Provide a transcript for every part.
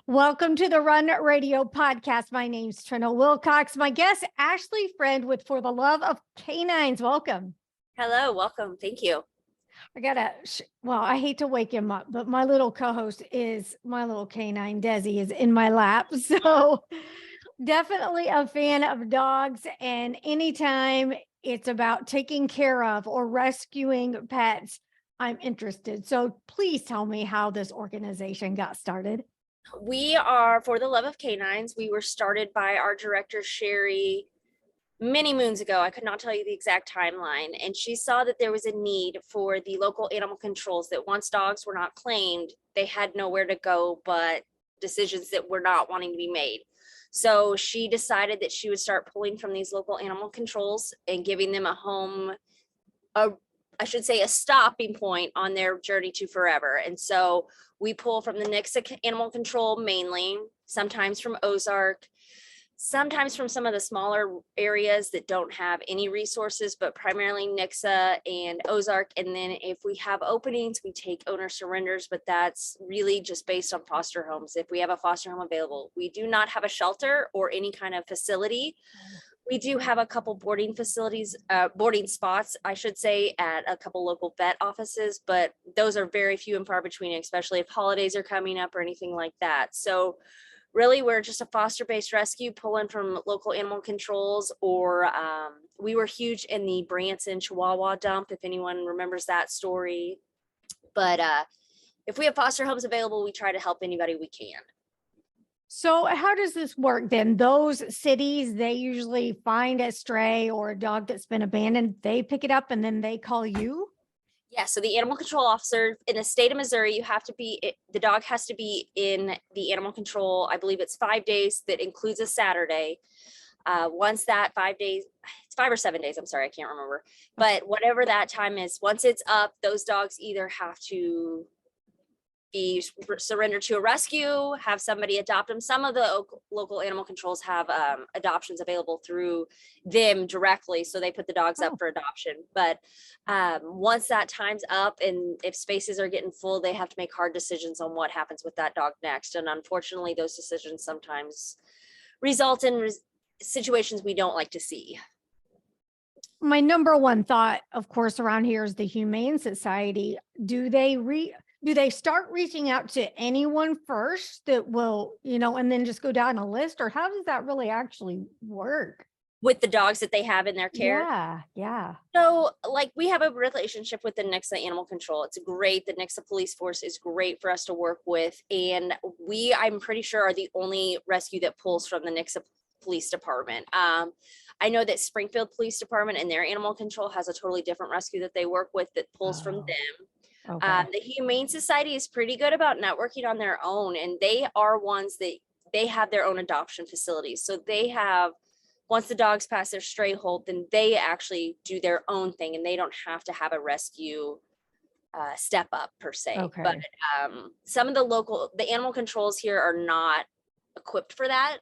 Welcome to the Run Radio podcast. My name's Trina Wilcox. My guest, Ashley Friend with For the Love of K9s. Welcome. Hello, welcome. Thank you. I hate to wake him up, but my little co-host is my little K9 Desi is in my lap. So definitely a fan of dogs. And anytime it's about taking care of or rescuing pets, I'm interested. So please tell me how this organization got started. We are For the Love of K9s. We were started by our director, Sherry, many moons ago. I could not tell you the exact timeline. And she saw that there was a need for the local animal controls, that once dogs were not claimed, they had nowhere to go but decisions that were not wanting to be made. So she decided that she would start pulling from these local animal controls and giving them a home, a stopping point on their journey to forever. And so we pull from the Nixa Animal Control mainly, sometimes from Ozark, sometimes from some of the smaller areas that don't have any resources, but primarily Nixa and Ozark. And then if we have openings, we take owner surrenders, but that's really just based on foster homes. If we have a foster home available, we do not have a shelter or any kind of facility. We do have a couple boarding spots, I should say, at a couple local vet offices, but those are very few and far between, especially if holidays are coming up or anything like that. So really, we're just a foster-based rescue pulling from local animal controls, or we were huge in the Branson Chihuahua dump, if anyone remembers that story. But if we have foster homes available, we try to help anybody we can. So how does this work then? Those cities, they usually find a stray or a dog that's been abandoned. They pick it up and then they call you? Yeah, so the animal control officer in the state of Missouri, the dog has to be in the animal control. I believe it's 5 days. That includes a Saturday. Once that 5 days, it's 5 or 7 days. I'm sorry, I can't remember. But whatever that time is, once it's up, those dogs either have to be surrendered to a rescue, have somebody adopt them. Some of the local animal controls have adoptions available through them directly, so they put the dogs up for adoption. But once that time's up, and if spaces are getting full, they have to make hard decisions on what happens with that dog next. And unfortunately, those decisions sometimes result in situations we don't like to see. My number one thought, of course, around here is the Humane Society. Do they start reaching out to anyone first that will, and then just go down a list? Or how does that really actually work? With the dogs that they have in their care? Yeah. So, we have a relationship with the Nixa Animal Control. It's great. The Nixa Police Force is great for us to work with. And I'm pretty sure, are the only rescue that pulls from the Nixa Police Department. I know that Springfield Police Department and their animal control has a totally different rescue that they work with that pulls from them. Okay. The Humane Society is pretty good about networking on their own, and they are ones that they have their own adoption facilities. So they have, once the dogs pass their stray hold, then they actually do their own thing, and they don't have to have a rescue step up per se. Okay. But some of the animal controls here are not equipped for that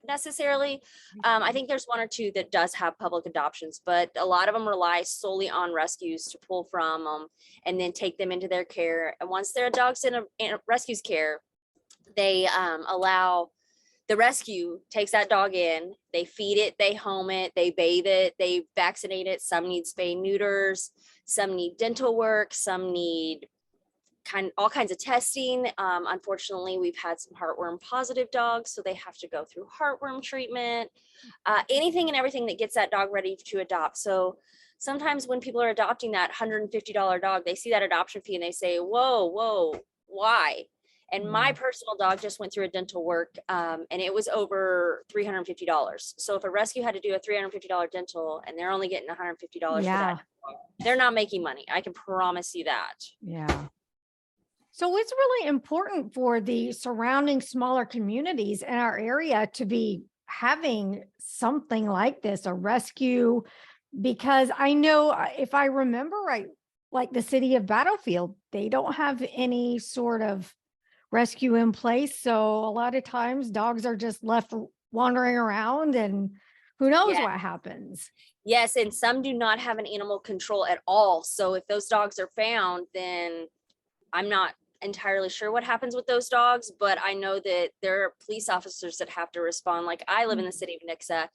necessarily. I think there's one or two that does have public adoptions, but a lot of them rely solely on rescues to pull from them and then take them into their care. And once their dog's in a rescue's care, they allow the rescue takes that dog in, they feed it, they home it, they bathe it, they vaccinate it. Some need spay neuters, some need dental work, some need all kinds of testing. Unfortunately, we've had some heartworm positive dogs, so they have to go through heartworm treatment, anything and everything that gets that dog ready to adopt. So sometimes when people are adopting that $150 dog, they see that adoption fee and they say, whoa, why? And my personal dog just went through a dental work, and it was over $350. So if a rescue had to do a $350 dental and they're only getting $150 for that dog, they're not making money. I can promise you that. Yeah. So it's really important for the surrounding smaller communities in our area to be having something like this, a rescue, because I know, if I remember right, like the city of Battlefield, they don't have any sort of rescue in place. So a lot of times dogs are just left wandering around and who knows what happens. Yes, and some do not have an animal control at all. So if those dogs are found, then I'm not entirely sure what happens with those dogs, but I know that there are police officers that have to respond. Like I live in the city of Nixa,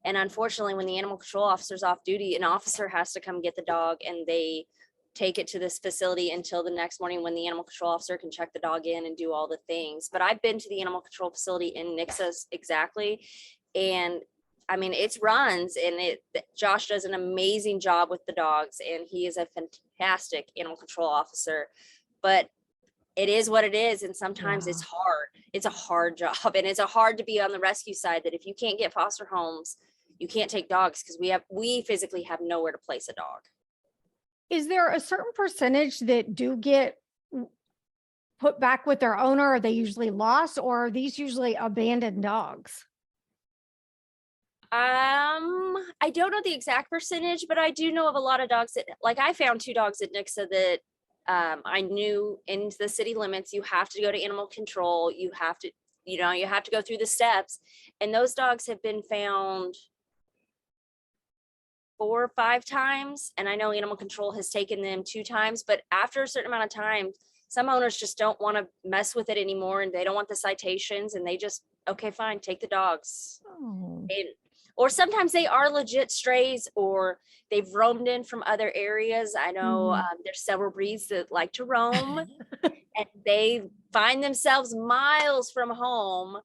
and unfortunately when the animal control officer's off duty, an officer has to come get the dog, and they take it to this facility until the next morning when the animal control officer can check the dog in and do all the things. But I've been to the animal control facility in Nixa exactly, and I mean, it's runs, and Josh does an amazing job with the dogs, and he is a fantastic animal control officer. But it is what it is, and sometimes it's hard. It's a hard job, and it's hard to be on the rescue side. That if you can't get foster homes, you can't take dogs, because we physically have nowhere to place a dog. Is there a certain percentage that do get put back with their owner? Are they usually lost, or are these usually abandoned dogs? I don't know the exact percentage, but I do know of a lot of dogs that, like, I found 2 dogs at Nixa that I knew in the city limits, you have to go to animal control. You have to, you have to go through the steps, and those dogs have been found 4 or 5 times. And I know animal control has taken them 2 times, but after a certain amount of time, some owners just don't want to mess with it anymore, and they don't want the citations, and they just, okay, fine, take the dogs. Oh. Or sometimes they are legit strays, or they've roamed in from other areas. I know there's several breeds that like to roam and they find themselves miles from home.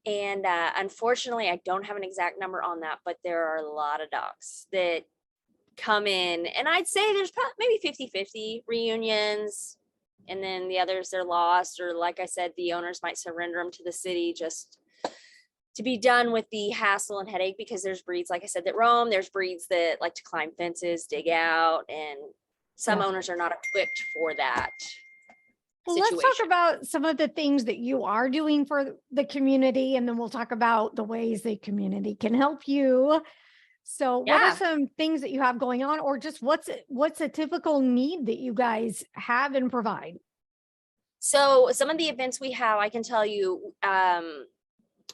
And unfortunately, I don't have an exact number on that, but there are a lot of dogs that come in, and I'd say there's probably maybe 50-50 reunions. And then the others, they're lost, or like I said, the owners might surrender them to the city just to be done with the hassle and headache, because there's breeds, like I said, that roam. There's breeds that like to climb fences, dig out, and some owners are not equipped for that. Well, let's talk about some of the things that you are doing for the community, and then we'll talk about the ways the community can help you. So what are some things that you have going on, or just what's a typical need that you guys have and provide? So some of the events we have, I can tell you, oh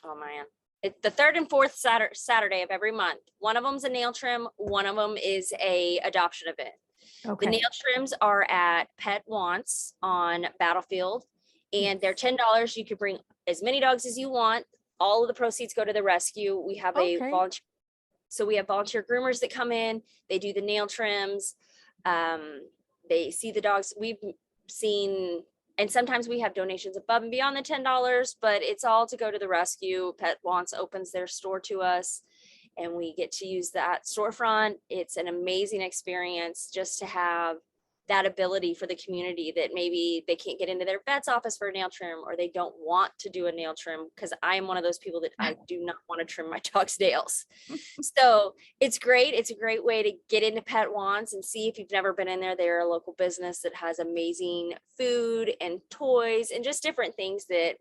man, it's the 3rd and 4th Saturday of every month. One of them is a nail trim. One of them is a adoption event. Okay. The nail trims are at Pet Wants on Battlefield, and they're $10. You can bring as many dogs as you want. All of the proceeds go to the rescue. We have a volunteer. So we have volunteer groomers that come in. They do the nail trims. They see the dogs. We've seen, and sometimes we have donations above and beyond the $10, but it's all to go to the rescue. Pet Wants opens their store to us, and we get to use that storefront. It's an amazing experience just to have that ability for the community that maybe they can't get into their vet's office for a nail trim, or they don't want to do a nail trim, because I am one of those people that I do not want to trim my dog's nails. So it's great. It's a great way to get into Pet Wants and see if you've never been in there. They're a local business that has amazing food and toys and just different things that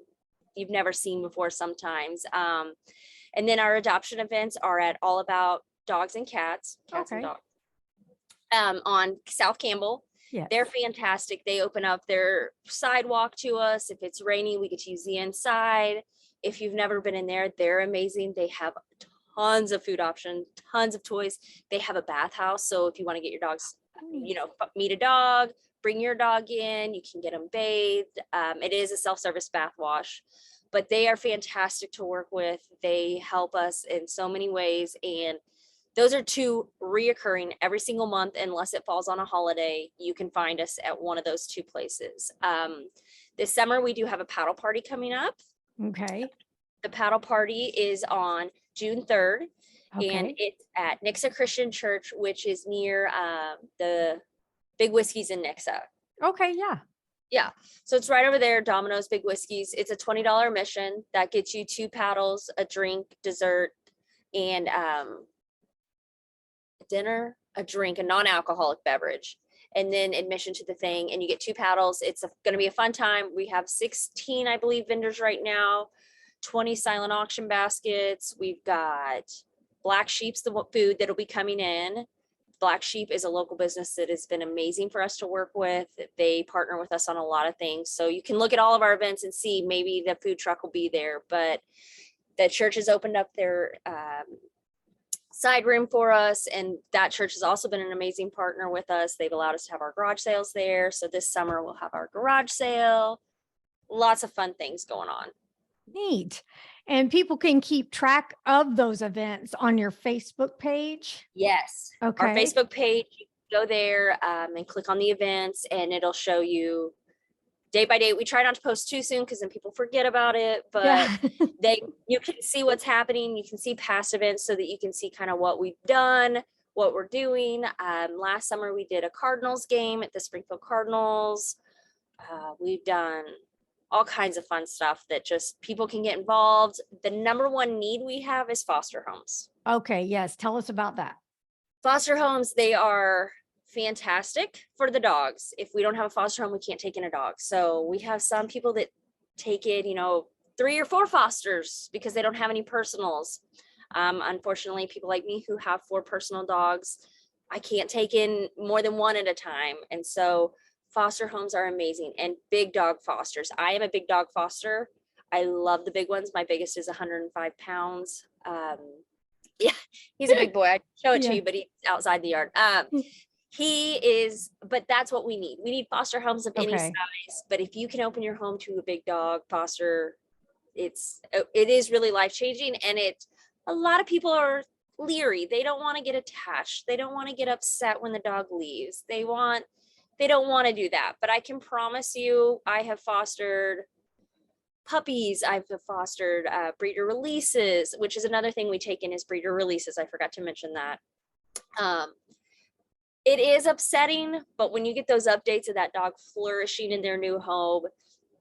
you've never seen before sometimes. And then our adoption events are at All About Dogs and Cats and dogs, on South Campbell. Yes. They're fantastic. They open up their sidewalk to us. If it's rainy, we get to use the inside. If you've never been in there, they're amazing. They have tons of food options, tons of toys. They have a bathhouse. So if you want to get your dogs, meet a dog, bring your dog in, you can get them bathed. It is a self-service bath wash, but they are fantastic to work with. They help us in so many ways. And those are 2 reoccurring every single month, unless it falls on a holiday. You can find us at one of those 2 places. This summer, we do have a paddle party coming up. Okay. The paddle party is on June 3rd, and it's at Nixa Christian Church, which is near the Big Whiskey's in Nixa. Okay, yeah. Yeah, so it's right over there, Domino's, Big Whiskey's. It's a $20 admission. That gets you 2 paddles, a drink, dessert, and dinner, a drink, a non-alcoholic beverage, and then admission to the thing, and you get 2 paddles. It's going to be a fun time. We have 16, I believe, vendors right now, 20 silent auction baskets. We've got Black Sheep's the food that'll be coming in. Black Sheep is a local business that has been amazing for us to work with. They partner with us on a lot of things. So you can look at all of our events and see maybe the food truck will be there, but the church has opened up their side room for us. And that church has also been an amazing partner with us. They've allowed us to have our garage sales there. So this summer we'll have our garage sale. Lots of fun things going on. Neat. And people can keep track of those events on your Facebook page. Yes. Our Okay. Facebook page, you can go there and click on the events, and it'll show you day by day. We try not to post too soon because then people forget about it, but Yeah. you can see what's happening. You can see past events so that you can see kind of what we've done, what we're doing. Last summer we did a Cardinals game at the Springfield Cardinals. We've done all kinds of fun stuff that just people can get involved. The number one need we have is foster homes. Okay. Yes. Tell us about that. Foster homes, they are fantastic for the dogs. If we don't have a foster home, we can't take in a dog. So we have some people that take in, 3 or 4 fosters because they don't have any personals. Unfortunately, people like me who have 4 personal dogs, I can't take in more than 1 at a time. And so foster homes are amazing, and big dog fosters. I am a big dog foster. I love the big ones. My biggest is 105 pounds. Yeah, he's a big boy. I'd show it to you, but he's outside the yard. But that's what we need. We need foster homes of any size. But if you can open your home to a big dog foster, it is really life-changing. And a lot of people are leery. They don't want to get attached. They don't want to get upset when the dog leaves. They don't want to do that. But I can promise you, I have fostered puppies. I've fostered breeder releases, which is another thing we take in is breeder releases. I forgot to mention that. It is upsetting, but when you get those updates of that dog flourishing in their new home,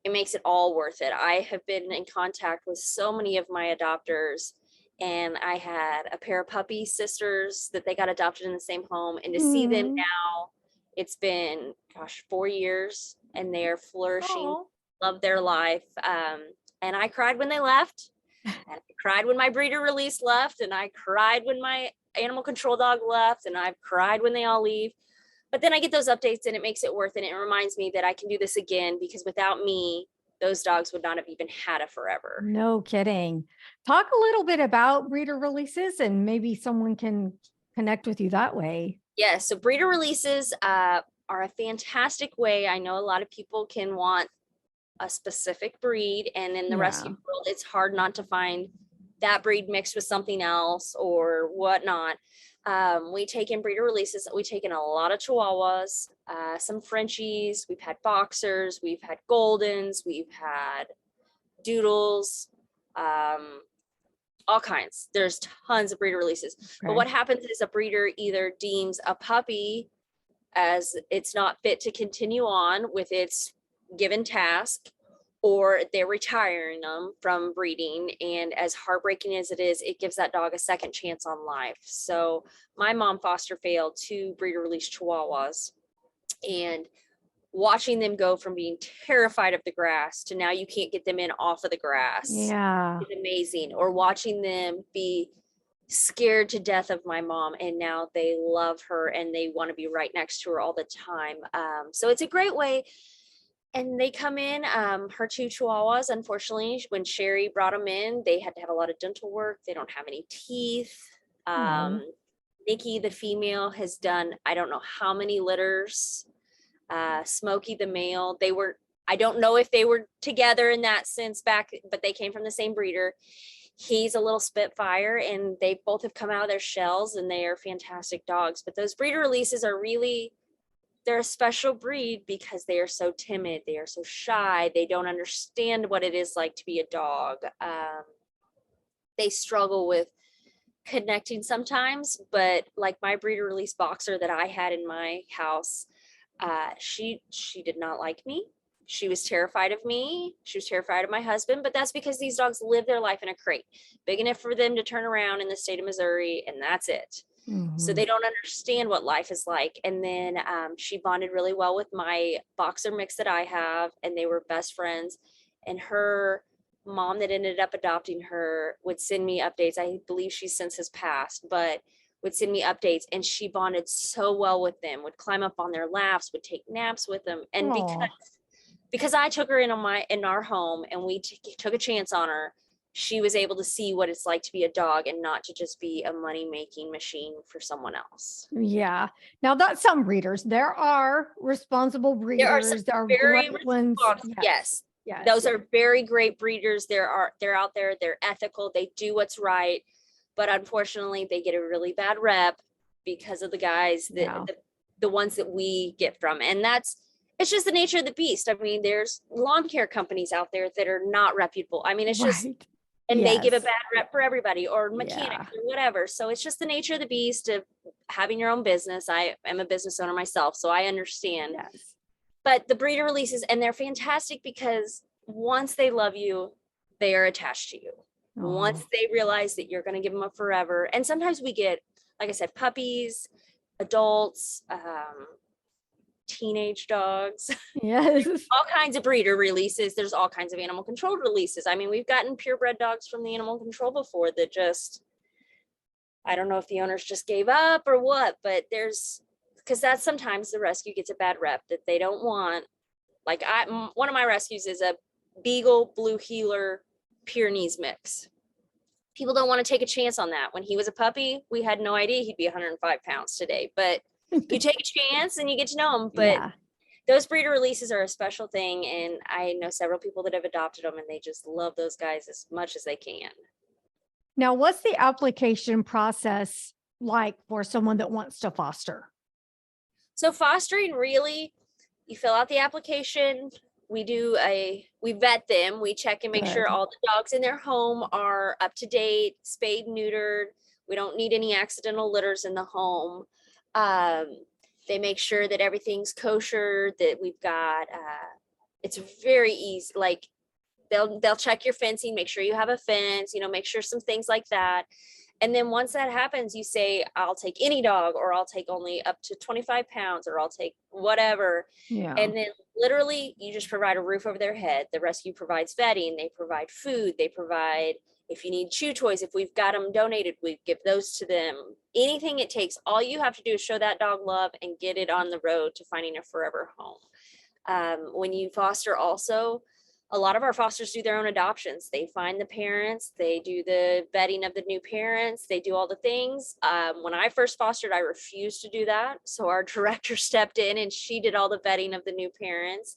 it makes it all worth it. I have been in contact with so many of my adopters, and I had a pair of puppy sisters that they got adopted in the same home, and to see them now, it's been 4 years, and they're flourishing, love their life. And I cried when they left, and I cried when my breeder release left, and I cried when my animal control dog left, and I've cried when they all leave. But then I get those updates and it makes it worth it. And it reminds me that I can do this again, because without me, those dogs would not have even had a forever. No kidding. Talk a little bit about breeder releases, and maybe someone can connect with you that way. Yeah, so breeder releases are a fantastic way. I know a lot of people can want a specific breed, and in the rescue world, it's hard not to find that breed mixed with something else or whatnot. We take in breeder releases. We take in a lot of Chihuahuas, some Frenchies. We've had boxers. We've had Goldens. We've had Doodles. All kinds. There's tons of breeder releases. Okay. But what happens is a breeder either deems a puppy as it's not fit to continue on with its given task, or they're retiring them from breeding. And as heartbreaking as it is, it gives that dog a second chance on life. So my mom foster failed 2 breeder release Chihuahuas, and watching them go from being terrified of the grass to now you can't get them in off of the grass. Yeah. It's amazing. Or watching them be scared to death of my mom, and now they love her and they want to be right next to her all the time. So it's a great way. And they come in, her 2 Chihuahuas, unfortunately, when Sherry brought them in, they had to have a lot of dental work. They don't have any teeth. Nikki, the female, has done, I don't know how many litters. Smokey, the male, I don't know if they were together in that sense back, but they came from the same breeder. He's a little Spitfire, and they both have come out of their shells, and they are fantastic dogs. But those breeder releases are they're a special breed because they are so timid. They are so shy. They don't understand what it is like to be a dog. They struggle with connecting sometimes, but like my breeder release boxer that I had in my house, she did not like me. She was terrified of me. She was terrified of my husband, but that's because these dogs live their life in a crate, big enough for them to turn around in the state of Missouri, and that's it. So they don't understand what life is like. And then she bonded really well with my boxer mix that I have, and they were best friends. And her mom that ended up adopting her would send me updates. I believe she since has passed, but would send me updates, and she bonded so well with them, would climb up on their laps, would take naps with them. And because I took her in our home, and we took a chance on her, she was able to see what it's like to be a dog and not to just be a money-making machine for someone else. Yeah. Now that's some breeders. There are responsible There are some breeders. There are very great ones. yes. Yes. Those are very great breeders. They're out there, they're ethical, they do what's right, but unfortunately they get a really bad rep because of the guys that Yeah. the ones that we get from. And it's just the nature of the beast. I mean, there's lawn care companies out there that are not reputable. I mean, it's just, Right. and they give a Yes. bad rep for everybody, or mechanics Yeah. or whatever. So it's just the nature of the beast of having your own business. I am a business owner myself, so I understand. Yes. But the breeder releases, and they're fantastic because once they love you, they are attached to you. Once Oh, they realize that you're going to give them a forever. And sometimes we get, like I said, puppies, adults, teenage dogs, yes. all kinds of breeder releases. There's all kinds of animal control releases. I mean, we've gotten purebred dogs from the animal control before that just, I don't know if the owners just gave up or what, but because that's sometimes the rescue gets a bad rep that they don't want. Like one of my rescues is a Beagle Blue Heeler Pyrenees mix. People don't want to take a chance on that. When he was a puppy, we had no idea he'd be 105 pounds today, but you take a chance and you get to know him. But Yeah. those breeder releases are a special thing. And I know several people that have adopted them and they just love those guys as much as they can. Now, what's the application process like for someone that wants to foster? So fostering, really, you fill out the application. We vet them. We check and make sure Good. all the dogs in their home are up to date, spayed, neutered. We don't need any accidental litters in the home. They make sure that everything's kosher, that we've got, it's very easy. Like they'll check your fencing, make sure you have a fence, make sure some things like that. And then once that happens, you say, I'll take any dog, or I'll take only up to 25 pounds, or I'll take whatever. Yeah. And then literally you just provide a roof over their head. The rescue provides vetting, they provide food, they provide, if you need chew toys, if we've got them donated, we give those to them. Anything it takes, all you have to do is show that dog love and get it on the road to finding a forever home. When you foster also, a lot of our fosters do their own adoptions. They find the parents, they do the vetting of the new parents, they do all the things. When I first fostered, I refused to do that. So our director stepped in and she did all the vetting of the new parents.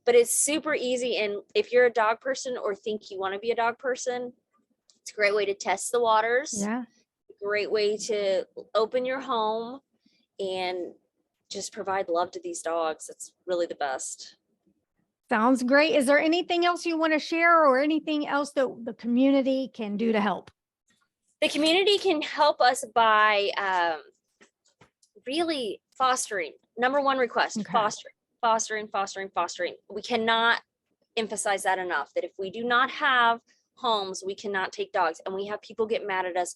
But it's super easy. And if you're a dog person or think you want to be a dog person, it's a great way to test the waters. Yeah. Great way to open your home and just provide love to these dogs. It's really the best. Sounds great. Is there anything else you want to share or anything else that the community can do to help? The community can help us by really fostering. Number one request, Okay. fostering. We cannot emphasize that enough, that if we do not have homes, we cannot take dogs. And we have people get mad at us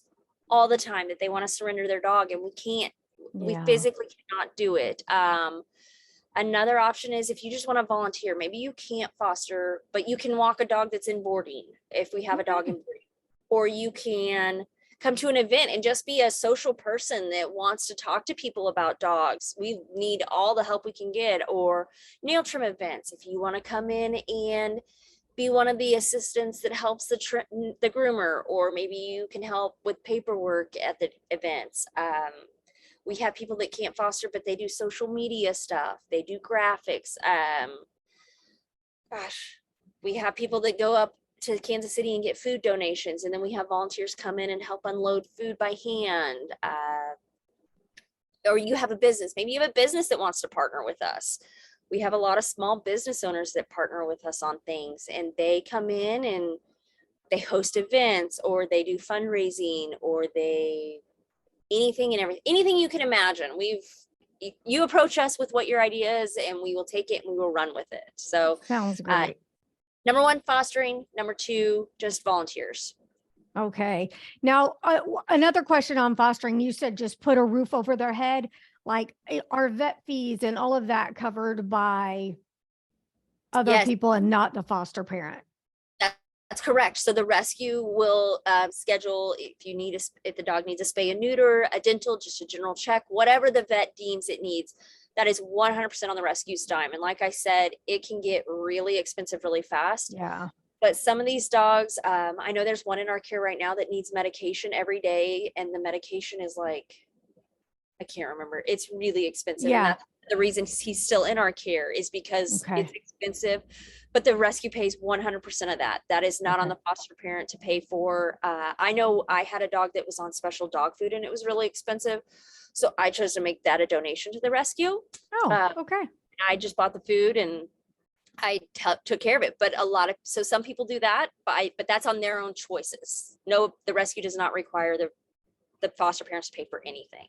all the time that they want to surrender their dog and we can't, we Yeah. physically cannot do it. Another option is if you just want to volunteer, maybe you can't foster, but you can walk a dog that's in boarding if we have a dog in boarding, or you can come to an event and just be a social person that wants to talk to people about dogs. We need all the help we can get. Or nail trim events, if you want to come in and be one of the assistants that helps the groomer, or maybe you can help with paperwork at the events. We have people that can't foster, but they do social media stuff. They do graphics. We have people that go up to Kansas City and get food donations. And then we have volunteers come in and help unload food by hand. Or you have a business. Maybe you have a business that wants to partner with us. We have a lot of small business owners that partner with us on things, and they come in and they host events, or they do fundraising, or anything and everything, anything you can imagine. You approach us with what your idea is and we will take it and we will run with it. So Sounds great. number one, fostering. Number two, just volunteers. Okay. Now, another question on fostering, you said just put a roof over their head. Like, are vet fees and all of that covered by other Yes. people and not the foster parent? That's correct. So the rescue will schedule if the dog needs a spay and neuter, a dental, just a general check, whatever the vet deems it needs. That is 100% on the rescue's dime. And like I said, it can get really expensive really fast. Yeah. But some of these dogs, I know there's one in our care right now that needs medication every day, and the medication is like, I can't remember. It's really expensive. And Yeah. that's the reason he's still in our care is because Okay. it's expensive. But the rescue pays 100% of that. That is not on Okay. the foster parent to pay for. I know I had a dog that was on special dog food and it was really expensive. So I chose to make that a donation to the rescue. Oh, okay. I just bought the food and took care of it. But so some people do that, but that's on their own choices. No, the rescue does not require the foster parents to pay for anything.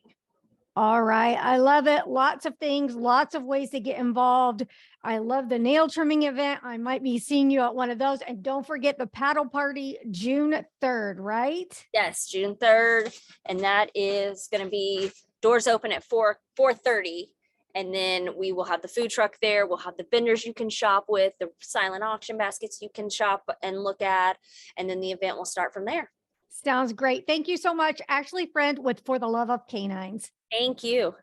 All right. I love it. Lots of things, lots of ways to get involved. I love the nail trimming event. I might be seeing you at one of those. And don't forget the paddle party, June 3rd, right? Yes, June 3rd. And that is going to be doors open at 4:30. And then we will have the food truck there. We'll have the vendors you can shop with, the silent auction baskets you can shop and look at. And then the event will start from there. Sounds great. Thank you so much. Ashley Friend with For the Love of Canines. Thank you.